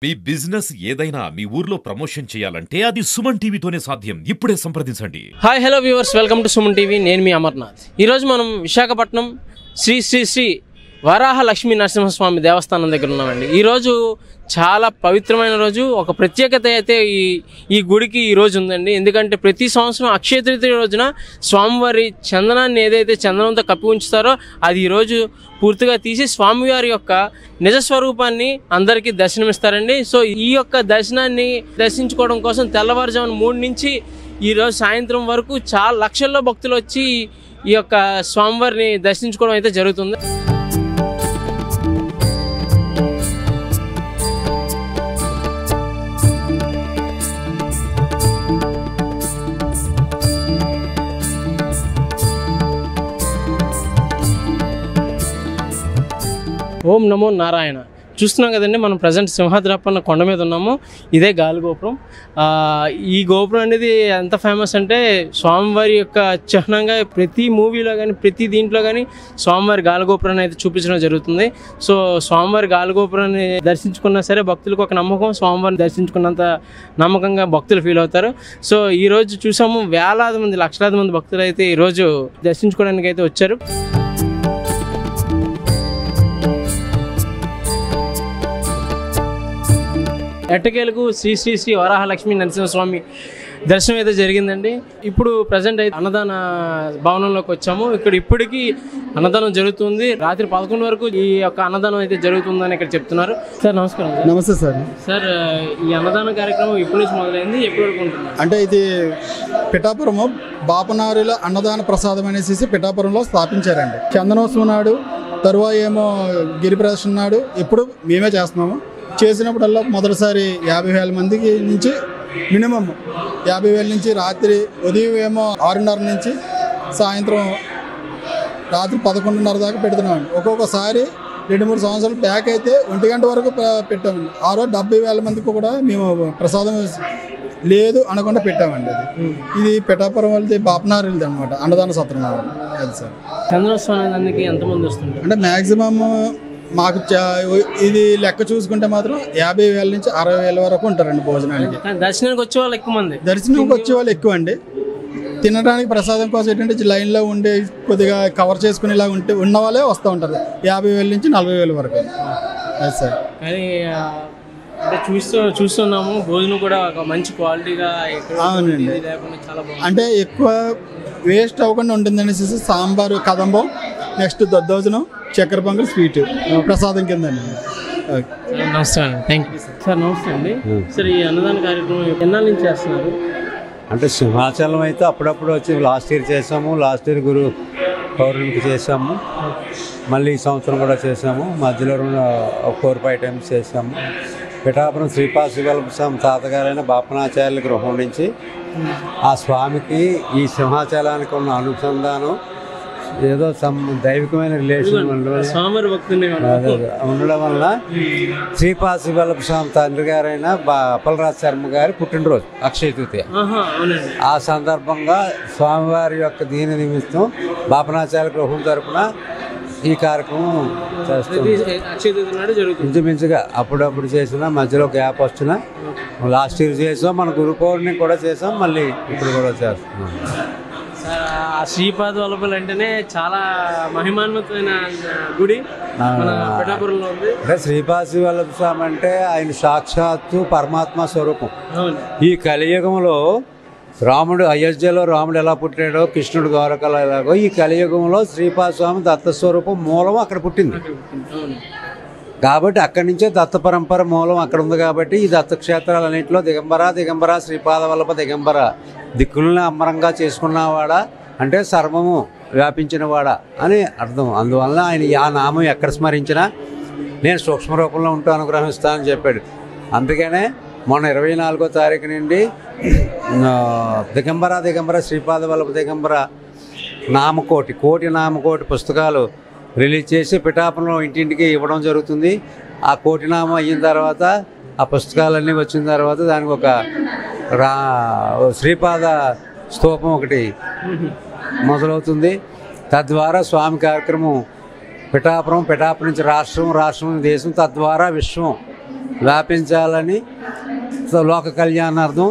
మీ business ఏదైనా మీ ఊర్లో promotion చేయాలంటే అది సుమన్ టీవీతోనే సాధ్యం. ఇప్పుడే సంప్రదించండి. Hi hello viewers, welcome to Suman TV. నేను మీ అమర్నాథ్. ఈరోజు మనం విశాఖపట్నం శ్రీ శ్రీ శ్రీ వరాహ లక్ష్మీ నరసింహస్వామి దేవస్థానం దగ్గర ఉన్నామండి. ఈరోజు చాలా పవిత్రమైన రోజు. ఒక ప్రత్యేకత అయితే ఈ గుడికి ఈరోజు ఉందండి. ఎందుకంటే ప్రతి సంవత్సరం అక్షయ తృతీయ రోజున స్వామివారి చందనాన్ని ఏదైతే చందనంతో కప్పి ఉంచుతారో అది ఈరోజు పూర్తిగా తీసి స్వామివారి యొక్క నిజస్వరూపాన్ని అందరికీ దర్శనమిస్తారండి. సో ఈ యొక్క దర్శనాన్ని దర్శించుకోవడం కోసం తెల్లవారుజామున 3 నుంచి ఈరోజు సాయంత్రం వరకు చాలా లక్షల్లో భక్తులు వచ్చి ఈ యొక్క స్వామివారిని దర్శించుకోవడం అయితే జరుగుతుంది. ఓం నమో నారాయణ. చూస్తున్నాం కదండి, మనం ప్రజెంట్ సింహాద్రప్పన్న కొండ మీద ఉన్నాము. ఇదే గాలిగోపురం. ఈ గోపురం అనేది ఎంత ఫేమస్ అంటే స్వామివారి యొక్క చిహ్నంగా ప్రతి మూవీలో కానీ ప్రతి దీంట్లో కానీ స్వామివారి గాలిగోపురాన్ని అయితే చూపించడం జరుగుతుంది. సో స్వామివారి గాలిగోపురాన్ని దర్శించుకున్నా సరే భక్తులకు ఒక నమ్మకం, స్వామివారిని దర్శించుకున్నంత నమ్మకంగా భక్తులు ఫీల్ అవుతారు. సో ఈరోజు చూసాము వేలాది మంది, లక్షలాది మంది భక్తులు అయితే ఈరోజు దర్శించుకోవడానికి అయితే వచ్చారు. ఎట్టకేలకు శ్రీ శ్రీ శ్రీ వరాహ లక్ష్మీ నరసింహస్వామి దర్శనం అయితే జరిగిందండి. ఇప్పుడు ప్రజెంట్ అయితే అన్నదాన భవనంలోకి వచ్చాము. ఇక్కడ ఇప్పటికీ అన్నదానం జరుగుతుంది. రాత్రి 11 వరకు ఈ యొక్క అన్నదానం అయితే జరుగుతుందని ఇక్కడ చెప్తున్నారు. సార్ నమస్కారం. నమస్తే సార్. సార్ ఈ అన్నదాన కార్యక్రమం ఎప్పటి నుంచి మొదలైంది, ఎప్పటి వరకు ఉంటుంది? అంటే ఇది పిఠాపురము బాపనారుల అన్నదాన ప్రసాదం అనేసి పిఠాపురంలో స్థాపించారండి. చందనోత్సవం నాడు, తరువాత ఏమో గిరి ప్రదర్శన నాడు ఎప్పుడు మేమే చేస్తున్నాము. చేసినప్పుడల్లా మొదటిసారి 50,000 మందికి నుంచి మినిమం 50,000 నుంచి రాత్రి ఉదయం ఏమో 6:30 నుంచి సాయంత్రం రాత్రి 11:30 దాకా పెడుతున్నామండి. ఒక్కొక్కసారి 2-3 సంవత్సరాలు బ్యాక్ అయితే 1 గంట వరకు పెట్టామండి. ఆ రోజు 70,000 మందికి కూడా మేము ప్రసాదం లేదు అనకుండా పెట్టామండి. ఇది పిఠాపురం వాళ్ళది బాపనారులది అనమాట, అన్నదాన సత్రం అది సార్. చంద్రోత్సవానికి ఎంతమంది వస్తుంటారు అంటే మ్యాక్సిమం మాకు ఇది లెక్క చూసుకుంటే మాత్రం 50,000 నుంచి 60,000 వరకు ఉంటారండి భోజనానికి. దర్శనానికి వచ్చే వాళ్ళు ఎక్కువ మంది, దర్శనానికి వచ్చే వాళ్ళు ఎక్కువ అండి. తినడానికి ప్రసాదం కోసం ఏంటంటే లైన్లో ఉండి కొద్దిగా కవర్ చేసుకునేలా ఉంటే ఉన్న వాళ్ళే వస్తూ ఉంటారు. 50,000 నుంచి 40,000 వరకు అది సార్. కానీ అంటే చూస్తున్నాము భోజనం కూడా ఒక మంచి క్వాలిటీగా. అవునండి, చాలా బాగుంది. అంటే ఎక్కువ వేస్ట్ అవ్వకుండా ఉంటుంది అనేసి సాంబారు, కదంబం, నెక్స్ట్ దద్దోజనం, చక్కెర పొంగల్, స్వీట్ ప్రసాదం కిందండి. నమస్తే అండి, థ్యాంక్ యూ సార్. నమస్తే అండి. సార్ ఈ అన్నదాన కార్యక్రమం ఎన్నాళ్ళ నుంచి చేస్తున్నారు? అంటే సింహాచలం అయితే అప్పుడప్పుడు వచ్చి లాస్ట్ ఇయర్ చేసాము, లాస్ట్ ఇయర్ గురు పౌర్ణమికి చేసాము, మళ్ళీ ఈ సంవత్సరం కూడా చేసాము, మధ్యలో 4-5 టైమ్స్ చేసాము. పిఠాపురం శ్రీపాద శివస్వామి తాతగారైన బాపనాచార్యుల గృహం నుంచి ఆ స్వామికి ఈ సింహాచలానికి ఉన్న అనుసంధానం ఏదో దైవికమైన రిలేషన్ ఉండడం వల్ల శ్రీపాద శివస్వామి తండ్రి గారైన అప్పలరాజు శర్మ గారి పుట్టినరోజు అక్షయ తృతీయ. ఆ సందర్భంగా స్వామివారి యొక్క దీని నిమిత్తం బాపనాచార్య గృహం తరపున ఈ కార్యక్రమం చేస్తాం. ఇంచుమించుగా అప్పుడప్పుడు చేసినా మధ్యలో గ్యాప్ వచ్చినా లాస్ట్ ఇయర్ చేసాం, మన గురు పౌర్ణమి కూడా చేసాం, మళ్ళీ ఇప్పుడు కూడా చేస్తున్నాం. ఆ శ్రీపాద వల్లభులు అంటేనే చాలా మహిమాన్వితమైన గుడి మన పిఠాపురంలో ఉంది. అంటే శ్రీపాద శివల్లభ స్వామి అంటే ఆయన సాక్షాత్తు పరమాత్మ స్వరూపం. ఈ కలియుగంలో రాముడు అయోధ్యలో రాముడు ఎలా పుట్టాడో, కృష్ణుడు ద్వారకలో ఎలాగో ఈ కలియుగంలో శ్రీపాద స్వామి దత్తస్వరూపం మూలం అక్కడ పుట్టింది కాబట్టి అక్కడి నుంచే దత్త పరంపర మూలం అక్కడ ఉంది. కాబట్టి ఈ దత్తక్షేత్రాలన్నింటిలో దిగంబర శ్రీపాద వల్లభ దిగంబర దిక్కులను అంబరంగా చేసుకున్నవాడా అంటే సర్వము వ్యాపించినవాడా అని అర్థం. అందువలన ఆయన ఆ నామం ఎక్కడ స్మరించినా నేను సూక్ష్మ రూపంలో ఉంటూ అనుగ్రహిస్తానని చెప్పాడు. అందుకనే మొన్న 24వ తారీఖు నుండి దిగంబర శ్రీపాద వల్లభ దిగంబర కోటి నామకోటి పుస్తకాలు రిలీజ్ చేసి పిఠాపురంలో ఇంటింటికి ఇవ్వడం జరుగుతుంది. ఆ కోటినామం అయిన తర్వాత ఆ పుస్తకాలన్నీ వచ్చిన తర్వాత దానికి ఒక శ్రీపాద స్తూపం ఒకటి మొదలవుతుంది. తద్వారా స్వామి కార్యక్రమం పిఠాపురం నుంచి రాష్ట్రం, రాష్ట్రం దేశం, తద్వారా విశ్వం వ్యాపించాలని, లోక కళ్యాణార్థం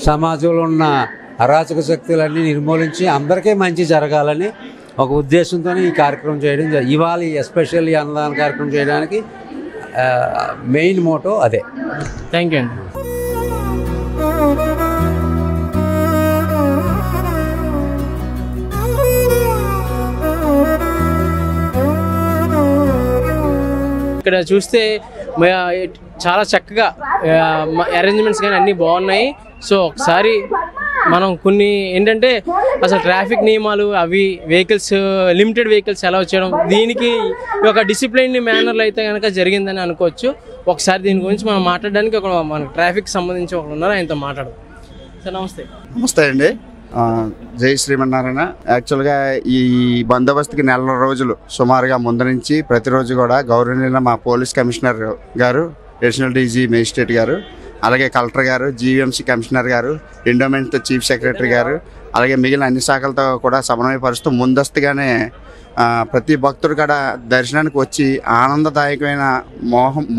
సమాజంలో ఉన్న అరాచక శక్తులన్నీ నిర్మూలించి అందరికీ మంచి జరగాలని ఒక ఉద్దేశంతో ఈ కార్యక్రమం చేయడం ఇవాళ ఎస్పెషల్లీ అన్నదాన కార్యక్రమం చేయడానికి మెయిన్ మోటో అదే. థ్యాంక్ యూ అండి. ఇక్కడ చూస్తే చాలా చక్కగా అరేంజ్మెంట్స్ కానీ అన్నీ బాగున్నాయి. సో ఒకసారి మనం కొన్ని ఏంటంటే అసలు ట్రాఫిక్ నియమాలు అవి వెహికల్స్ లిమిటెడ్ వెహికల్స్ అలౌ చేయడం దీనికి ఒక డిసిప్లైన్ మేనర్లో అయితే కనుక జరిగిందని అనుకోవచ్చు. ఒకసారి దీని గురించి మనం మాట్లాడడానికి ఒక మనకు ట్రాఫిక్ సంబంధించి ఒకరు ఉన్నారు, ఆయనతో మాట్లాడదు. సార్ నమస్తే. నమస్తే అండి. జై శ్రీమన్నారాయణ. యాక్చువల్గా ఈ బందోబస్తుకి నెల రోజులు సుమారుగా ముందు నుంచి ప్రతిరోజు కూడా గౌరవనీయుల మా పోలీస్ కమిషనర్ గారు, అడిషనల్ డీజీ మేజిస్ట్రేట్ గారు, అలాగే కలెక్టర్ గారు, జీవీఎంసీ కమిషనర్ గారు, ఎండోమెంట్ చీఫ్ సెక్రటరీ గారు, అలాగే మిగిలిన అన్ని శాఖలతో కూడా సమన్వయపరుస్తూ ముందస్తుగానే ప్రతి భక్తుడు కూడా దర్శనానికి వచ్చి ఆనందదాయకమైన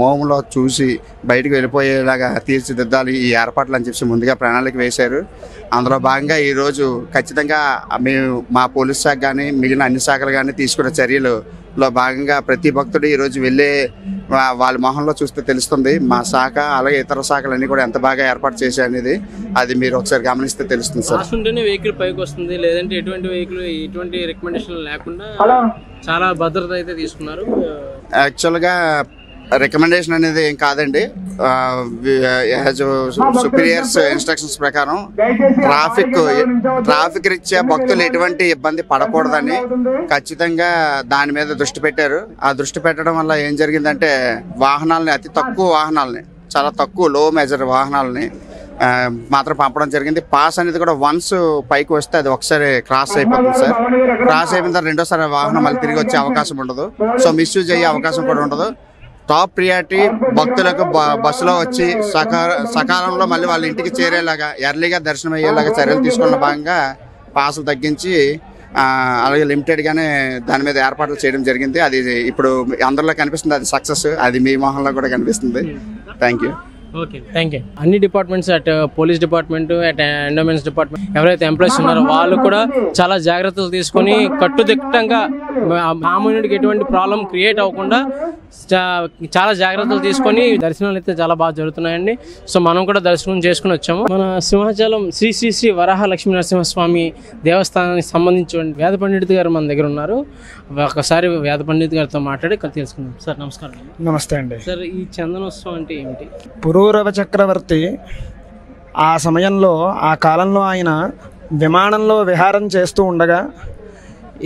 మోహంలో చూసి బయటకు వెళ్ళిపోయేలాగా తీర్చిదిద్దాలి ఈ ఏర్పాట్లు అని చెప్పి ముందుగా ప్రణాళిక వేశారు. అందులో భాగంగా ఈరోజు ఖచ్చితంగా మేము మా పోలీస్ శాఖ కానీ మిగిలిన అన్ని శాఖలు కానీ తీసుకున్న చర్యలలో భాగంగా ప్రతి భక్తుడు ఈరోజు వెళ్ళే వాళ్ళ మొహంలో చూస్తే తెలుస్తుంది మా శాఖ అలాగే ఇతర శాఖలన్నీ కూడా ఎంత బాగా ఏర్పాటు చేశాయి అనేది. అది మీరు ఒకసారి గమనిస్తే తెలుస్తుంది సార్. వెహికల్ పైకి వస్తుంది, లేదంటే ఎటువంటి వెహికల్ ఎటువంటి రికమెండేషన్ లేకుండా చాలా భద్రత అయితే తీసుకున్నారు. యాక్చువల్గా రికమెండేషన్ అనేది ఏం కాదండి, సుపీరియర్స్ ఇన్స్ట్రక్షన్స్ ప్రకారం ట్రాఫిక్ రీత్యా భక్తులు ఎటువంటి ఇబ్బంది పడకూడదని ఖచ్చితంగా దాని మీద దృష్టి పెట్టారు. ఆ దృష్టి పెట్టడం వల్ల ఏం జరిగిందంటే వాహనాలని అతి తక్కువ వాహనాలని చాలా తక్కువ లో మెజర్ వాహనాలని మాత్రం పంపడం జరిగింది. పాస్ అనేది కూడా వన్స్ పైకి వస్తే అది ఒకసారి క్రాస్ అయిపోతుంది సార్. క్రాస్ అయిపోయిన తర్వాత రెండోసారి వాహనం మళ్ళీ తిరిగి వచ్చే అవకాశం ఉండదు. సో మిస్యూజ్ అయ్యే అవకాశం కూడా ఉండదు. టాప్ ప్రియారిటీ భక్తులకు బస్సులో వచ్చి సకాలంలో మళ్ళీ వాళ్ళ ఇంటికి చేరేలాగా ఎర్లీగా దర్శనం అయ్యేలాగా చర్యలు తీసుకున్న భాగంగా పాసులు తగ్గించి అలాగే లిమిటెడ్గానే దాని మీద ఏర్పాట్లు చేయడం జరిగింది. అది ఇప్పుడు అందరిలో కనిపిస్తుంది, అది సక్సెస్. అది మీ మొహంలో కూడా కనిపిస్తుంది. Thank you. Okay, thank you. అన్ని డిపార్ట్మెంట్స్, అటు పోలీస్ డిపార్ట్మెంట్, అటు ఎండోమెంట్స్ డిపార్ట్మెంట్, ఎవరైతే ఎంప్లాయీస్ ఉన్నారో వాళ్ళు కూడా చాలా జాగ్రత్తలు తీసుకొని కట్టుదిట్టంగా మామూలుడికి ఎటువంటి ప్రాబ్లం క్రియేట్ అవ్వకుండా చాలా జాగ్రత్తలు తీసుకొని దర్శనాలు అయితే చాలా బాగా జరుగుతున్నాయండి. సో మనం కూడా దర్శనం చేసుకుని వచ్చాము. మన సింహాచలం శ్రీ శ్రీ శ్రీ వరాహ లక్ష్మీ నరసింహస్వామి దేవస్థానానికి సంబంధించిన వేద పండిత్ గారు మన దగ్గర ఉన్నారు. ఒకసారి వేద పండిత్ గారితో మాట్లాడి తెలుసుకుందాం. సార్ నమస్కారం. నమస్తే అండి. సార్, ఈ చందనోత్సవం అంటే ఏమిటి? పురూరవ చక్రవర్తి ఆ సమయంలో ఆ కాలంలో ఆయన విమానంలో విహారం చేస్తూ ఉండగా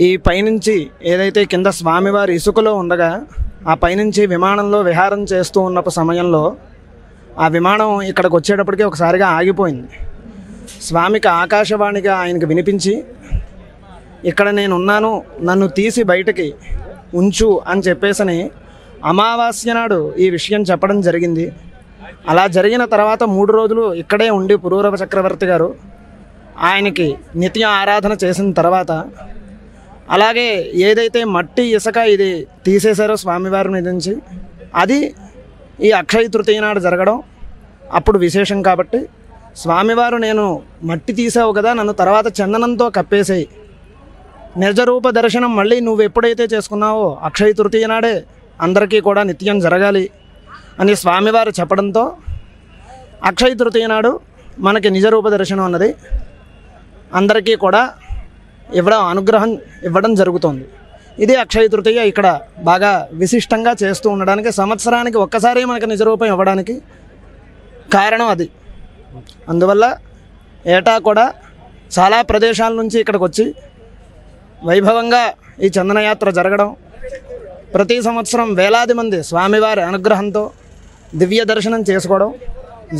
ఈ పైనుంచి ఏదైతే కింద స్వామివారి ఇసుకలో ఉండగా ఆ పైనుంచి విమానంలో విహారం చేస్తూ ఉన్న సమయంలో ఆ విమానం ఇక్కడికి వచ్చేటప్పటికి ఒకసారిగా ఆగిపోయింది. స్వామికి ఆకాశవాణిగా ఆయనకు వినిపించి ఇక్కడ నేనున్నాను, నన్ను తీసి బయటకి ఉంచు అని చెప్పేసని అమావాస్య నాడు ఈ విషయం చెప్పడం జరిగింది. అలా జరిగిన తర్వాత 3 రోజులు ఇక్కడే ఉండి పురూరవ చక్రవర్తి గారు ఆయనకి నిత్య ఆరాధన చేసిన తర్వాత అలాగే ఏదైతే మట్టి ఇసుక ఇది తీసేశారో స్వామివారి మీద నుంచి అది ఈ అక్షయ తృతీయ నాడు జరగడం అప్పుడు విశేషం. కాబట్టి స్వామివారు నేను మట్టి తీసావు కదా, నన్ను తర్వాత చందనంతో కప్పేసేయి, నిజరూప దర్శనం మళ్ళీ నువ్వు ఎప్పుడైతే చేసుకున్నావో అక్షయ తృతీయ నాడే అందరికీ కూడా నిత్యం జరగాలి అని స్వామివారు చెప్పడంతో అక్షయ తృతీయ నాడు మనకి నిజరూప దర్శనం అన్నది అందరికీ కూడా అనుగ్రహం ఇవ్వడం జరుగుతుంది. ఇది అక్షయ తృతీయ ఇక్కడ బాగా విశిష్టంగా చేస్తూ ఉండడానికి, సంవత్సరానికి ఒక్కసారి మనకు నిజరూపం ఇవ్వడానికి కారణం అది. అందువల్ల ఏటా కూడా చాలా ప్రదేశాల నుంచి ఇక్కడికి వచ్చి వైభవంగా ఈ చందనయాత్ర జరగడం, ప్రతి సంవత్సరం వేలాది మంది స్వామివారి అనుగ్రహంతో దివ్య దర్శనం చేసుకోవడం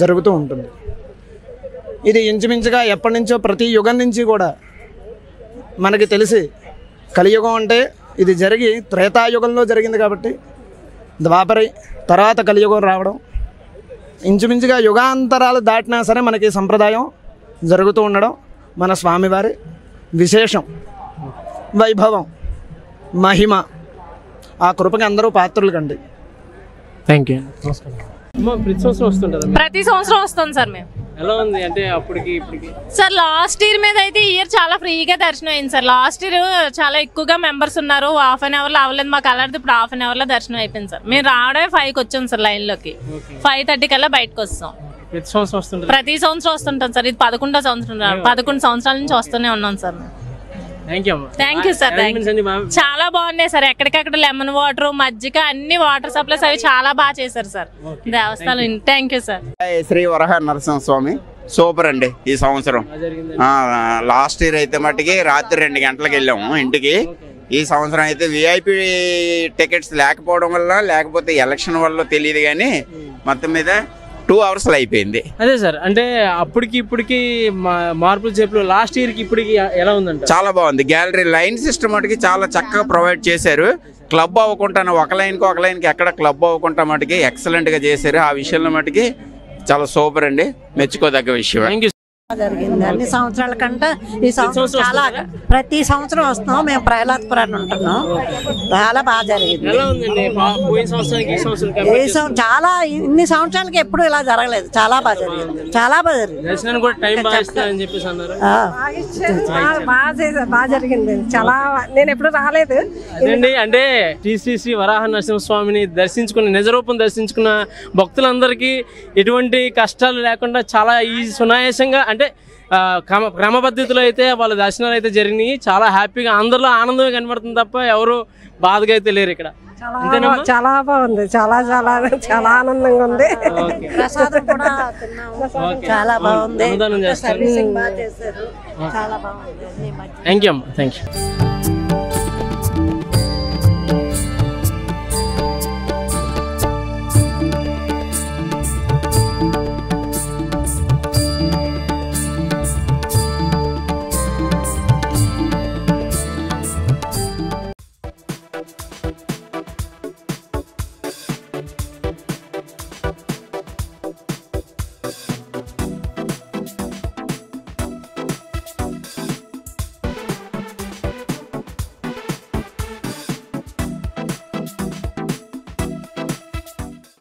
జరుగుతూ ఉంటుంది. ఇది ఇంచుమించుగా ఎప్పటి నుంచో ప్రతి యుగం నుంచి కూడా మనకి తెలిసి కలియుగం అంటే ఇది జరిగి త్రేతాయుగంలో జరిగింది కాబట్టి ద్వాపరి తర్వాత కలియుగం రావడం, ఇంచుమించుగా యుగాంతరాలు దాటినా సరే మనకి సంప్రదాయం జరుగుతూ ఉండడం మన స్వామివారి విశేషం, వైభవం, మహిమ. ఆ కృపకి అందరూ పాత్రులు కండి. Thank you. నమస్కారం. అమ్మ ప్రతి సంవత్సరం వస్తుంటారా మీరు? ప్రతి సంవత్సరం వస్తుంది సార్ మేము. ఎలా ఉంది అంటే అప్పటికి ఇప్పటికి? సార్ లాస్ట్ ఇయర్ మీద అయితే ఈ ఇయర్ చాలా ఫ్రీగా దర్శనం అయింది సార్. లాస్ట్ ఇయర్ చాలా ఎక్కువగా మెంబర్స్ ఉన్నారు, హాఫ్ అన్ అవర్లో అవ్వలేదు మాకు అలాంటిది. ఇప్పుడు హాఫ్ అన్ అవర్లో దర్శనం అయిపోయింది సార్. మేము రావడమే 5కి వచ్చాం సార్, లైన్లోకి 5:30 కల్లా బయటకు వస్తాం. ప్రతి సంవత్సరం వస్తుంటారు? ప్రతి సంవత్సరం వస్తుంటాం సార్. ఇది 11వ సంవత్సరం. 11 సంవత్సరాల నుంచి వస్తూనే ఉన్నాం సార్. థ్యాంక్ యూ అమ్మ. Thank you sir. చాలా బాగున్నాయి సార్. ఎక్కడికక్కడ లెమన్ వాటర్, మజ్జిగ, అన్ని వాటర్ సప్లైస్ అవి చాలా బాగా చేశారు సార్ దేవస్థానం. Thank you sir. Shri Varaha Narasimhaswamy super అండి ఈ సంవత్సరం. లాస్ట్ ఇయర్ అయితే మట్టికి రాత్రి 2 గంటలకు వెళ్ళాము ఇంటికి. ఈ సంవత్సరం అయితే విఐపి టికెట్స్ లేకపోవడం వల్ల, లేకపోతే ఎలక్షన్ వల్ల తెలియదు కానీ మొత్తం మీద 2 అవర్స్లో అయిపోయింది. అదే సార్, అంటే అప్పటికి ఇప్పటికి మార్పులు చేపులు లాస్ట్ ఇయర్కి ఇప్పటికి ఎలా ఉందంట? చాలా బాగుంది. గ్యాలరీ లైన్ సిస్టమ్ మటుకి చాలా చక్కగా ప్రొవైడ్ చేశారు. క్లబ్ అవ్వకుండా ఒక లైన్కి ఎక్కడ క్లబ్ అవ్వకుండా మటుకి ఎక్సలెంట్గా చేశారు. ఆ విషయంలో మటుకి చాలా సూపర్ అండి, మెచ్చుకోదగ్గ విషయం. Thank you. జరిగింది అన్ని సంవత్సరాల కంటే ఈ సంవత్సరం చాలా, ప్రతి సంవత్సరం వస్తున్నాం మేము. ప్రహ్లాద్పురాన్ని ఉంటున్నాం. చాలా బాగా జరిగింది. ఎలా ఉందండి పోయిన సంవత్సరానికి ఈ సంవత్సరం? చాలా ఇన్ని సంవత్సరాలకి ఎప్పుడు ఇలా జరగలేదు. చాలా బాగా జరిగింది. చాలా బాగా జరిగింది. దర్శనానికి కూడా టైం బాగా ఇస్తారని చెప్పేసి అన్నారు. బాగా జరిగింది. చాలా, నేను ఎప్పుడు రాలేదు. అదండి, అంటే శ్రీ వరాహ నరసింహస్వామిని దర్శించుకున్న, నిజరూపం దర్శించుకున్న భక్తులందరికీ ఎటువంటి కష్టాలు లేకుండా చాలా ఈ సునాయాసంగా, అంటే క్రమ పద్ధతిలో అయితే వాళ్ళ దర్శనాలు అయితే జరిగినాయి. చాలా హ్యాపీగా అందరిలో ఆనందమే కనబడుతుంది తప్ప ఎవరు బాధగా అయితే లేరు ఇక్కడ. చాలా బాగుంది. చాలా చాలా చాలా ఆనందంగా ఉంది. ప్రసాదం కూడా చాలా బాగుంది. అన్నదానం చేస్తారు. బాగా చేశారు. చాలా బాగుంది. థ్యాంక్ యూ అమ్మ. Thank you.